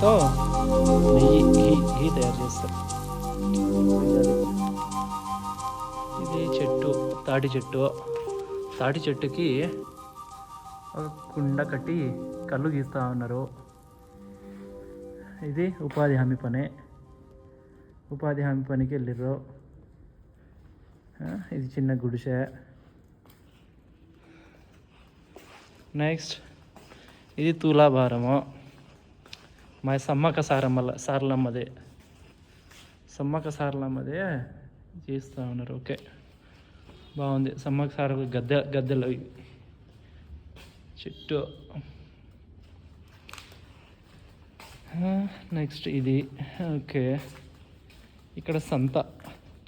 నెయ్యితో నెయ్యి ఘీ తయారు చేస్తారు. ఇది చెట్టు, తాటి చెట్టు. తాటి చెట్టుకి ఒక కుండ కట్టి కళ్ళు గీస్తూ ఉన్నారు. ఇది ఉపాధి హామీ పని. ఉపాధి హామీ పనికి వెళ్ళిర్రు. ఇది చిన్న గుడిసె. నెక్స్ట్ ఇది తులాభారము. మా సమ్మక్క సారలమ్మదే సమ్మక్క సారలమ్మదే చేస్తూ ఉన్నారు. ఓకే, బాగుంది. సమ్మక్క సారలు గద్దెలు చెట్టు. నెక్స్ట్ ఇది. ఓకే, ఇక్కడ సంత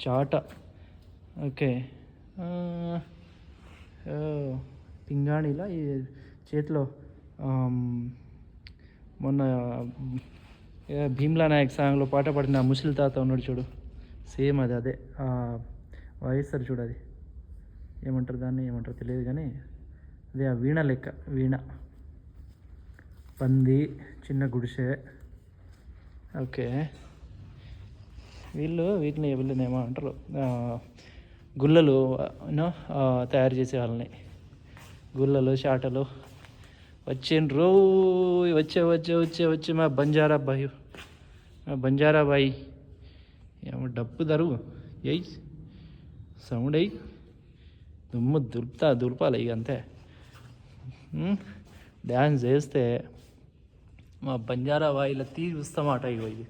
చాట. ఓకే, పింగాణిలా ఈ చేతిలో మొన్న భీమ్లా నాయక్ సాంగ్లో పాట పాడిన ముసలి తాత ఉన్నాడు చూడు, సేమ్ అదే వాయిస్తారు చూడు. అది ఏమంటారు, దాన్ని ఏమంటారు తెలియదు కానీ అదే ఆ వీణ లెక్క. వీణ. పంది, చిన్న గుడిసె. ఓకే, వీటిని ఏమంటారు, గుల్లలు తయారు చేసే వాళ్ళని. గుల్లలు, చాటలు. వచ్చిండ్రు, వచ్చే మా బంజారా బాయి ఏమో డప్పు దరువు ఎయ్ సౌండ్ అయ్యి దుమ్ము దులపాలి ఇక అంతే. డ్యాన్స్ చేస్తే మా బంజారా బాయిలో తీజ్ ఉత్సవమాట. ఇగో ఇది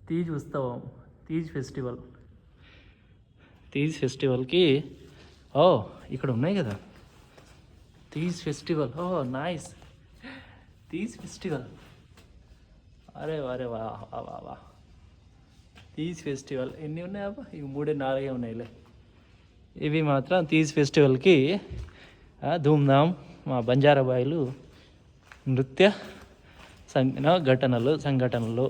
తీజ్ ఉత్సవం, తీజ్ ఫెస్టివల్కి ఇక్కడ ఉన్నాయి కదా Teej festival. Nice, Teej festival. అరే వా తీజ్ ఫెస్టివల్ ఎన్ని ఉన్నాయబ్బా? ఇవి 3-4 ఉన్నాయిలే. ఇవి మాత్రం తీజ్ ఫెస్టివల్కి ధూమ్ధామ్ మా బంజారాబాయిలు నృత్య సంఘటనలు.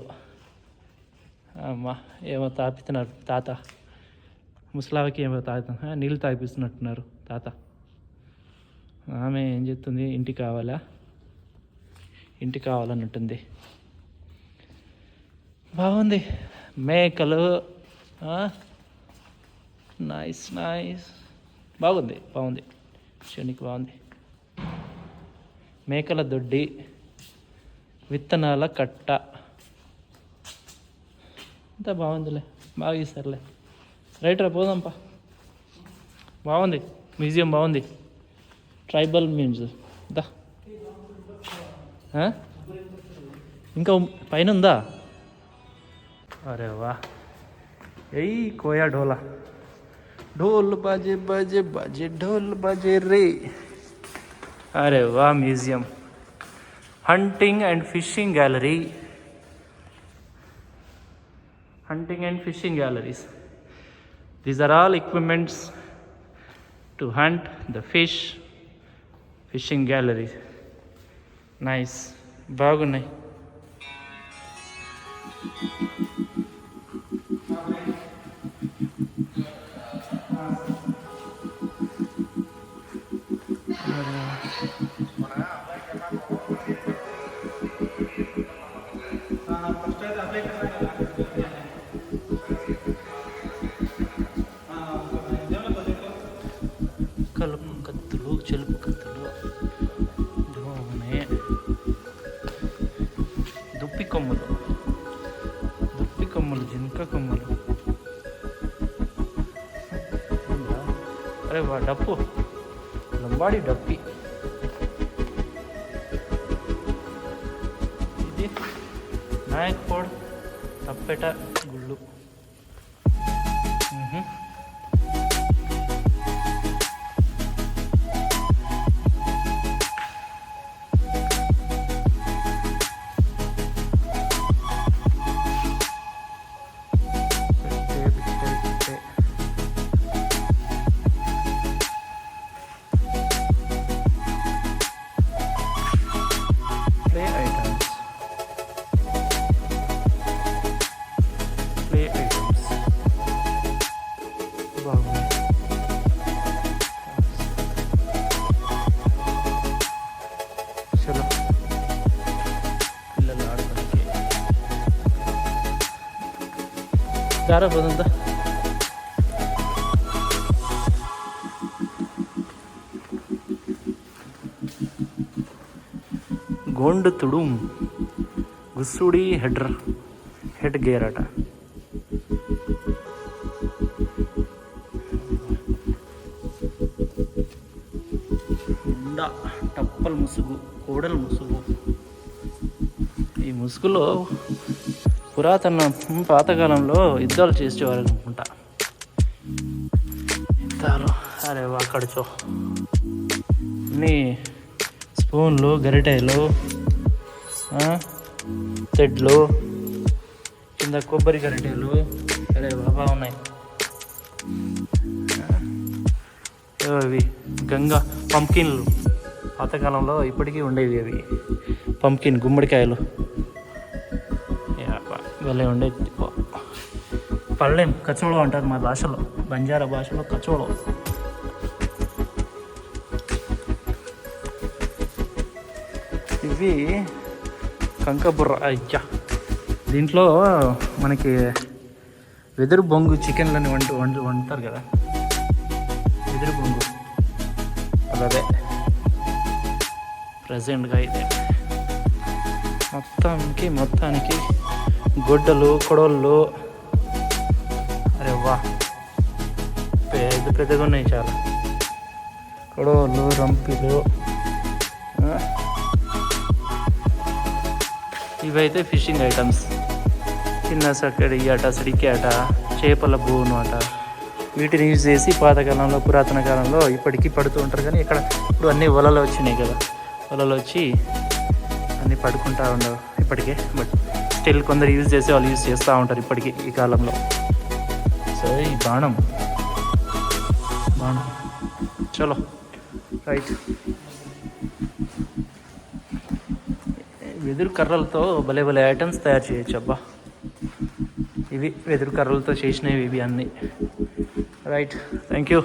అమ్మా ఏమో తాపిస్తున్నారు తాత. ముసలావికి ఏమో నీళ్ళు తాగిపిస్తున్నట్టున్నారు తాత. ఆమె ఏం చెప్తుంది, ఇంటి కావాలన్నట్టుంది. బాగుంది. మేకలు. నైస్. బాగుంది. శనికి బాగుంది. మేకల దొడ్డి, విత్తనాల కట్ట. అంతా బాగుందిలే, బాగా ఇస్తారులే. రైట్రా పోదాంపా. బాగుంది, మ్యూజియం బాగుంది. ట్రైబల్ మ్యూజియం దా. ఇంకా పైన ఉందా? అరే వా. ఎయ్ కోయా ఢోలా. ढोल बाजे ढोल बाजे रे. अरे वाह, museum. Hunting and fishing galleries. These are all equipments to hunt the fish. Fishing gallery. Nice. బాగున్నాయి. కలుపు కత్తులు, చెలుపు కత్తులు, దుప్పి కొమ్మలు, జింక కొమ్మలు. అరే వా, డప్పు, లంబాడి డప్పి. ఇది నాయక్పోడ్ తప్పెట గుళ్ళు. దారా పోతుందా. గోండు తుడుం గుస్సుడి హెడ్ గేర్ అట. టప్పల్ ముసుగు, కోడల ముసుగు. ఈ ముసుగులో పాతకాలంలో యుద్ధాలు చేసేవారు అనుకుంటా. యుద్ధాలు అరే అక్కడిచో అన్నీ స్పూన్లు, గరిటెలు, తెడ్లు, కింద కొబ్బరి గరిటెలు అరే బాబా ఉన్నాయి. అవి గంగా పంకిన్లు పాతకాలంలో ఇప్పటికీ ఉండేవి. అవి పంకిన్ గుమ్మడికాయలు భలే ఉండేది. పళ్ళెం కచోళం అంటారు మా భాషలో, బంజారా భాషలో కచోళం. ఇవి కంకబుర్ర. అయ్యా, దీంట్లో మనకి వెదురు బొంగు చికెన్లని వండుతారు కదా, వెదురు బొంగు అదే ప్రజెంట్గా అయితే మొత్తానికి గొడ్డలు, కొడవళ్ళు అరే వా పెద్దగా ఉన్నాయి చాలా. కొడవళ్ళు, రంపిలు. ఇవైతే ఫిషింగ్ ఐటమ్స్. చిన్న సక్కడి అట, సిడికి అట, చేపల బోను అట. వీటిని యూజ్ చేసి పాతకాలంలో, పురాతన కాలంలో ఇప్పటికీ పడుతూ ఉంటారు. కానీ ఇక్కడ ఇప్పుడు అన్నీ వలలు వచ్చినాయి కదా, వలలు వచ్చి అన్నీ పడుకుంటూ ఉండవు ఇప్పటికే. బట్ స్టిల్ కొందరు యూజ్ చేసి వాళ్ళు యూజ్ చేస్తూ ఉంటారు ఇప్పటికీ ఈ కాలంలో. సో ఈ బాణం చలో రైట్. వెదురు కర్రలతో భలే ఐటమ్స్ తయారు చేయొచ్చు అబ్బా. ఇవి వెదురు కర్రలతో చేసినవి ఇవి అన్నీ. Right, thank you.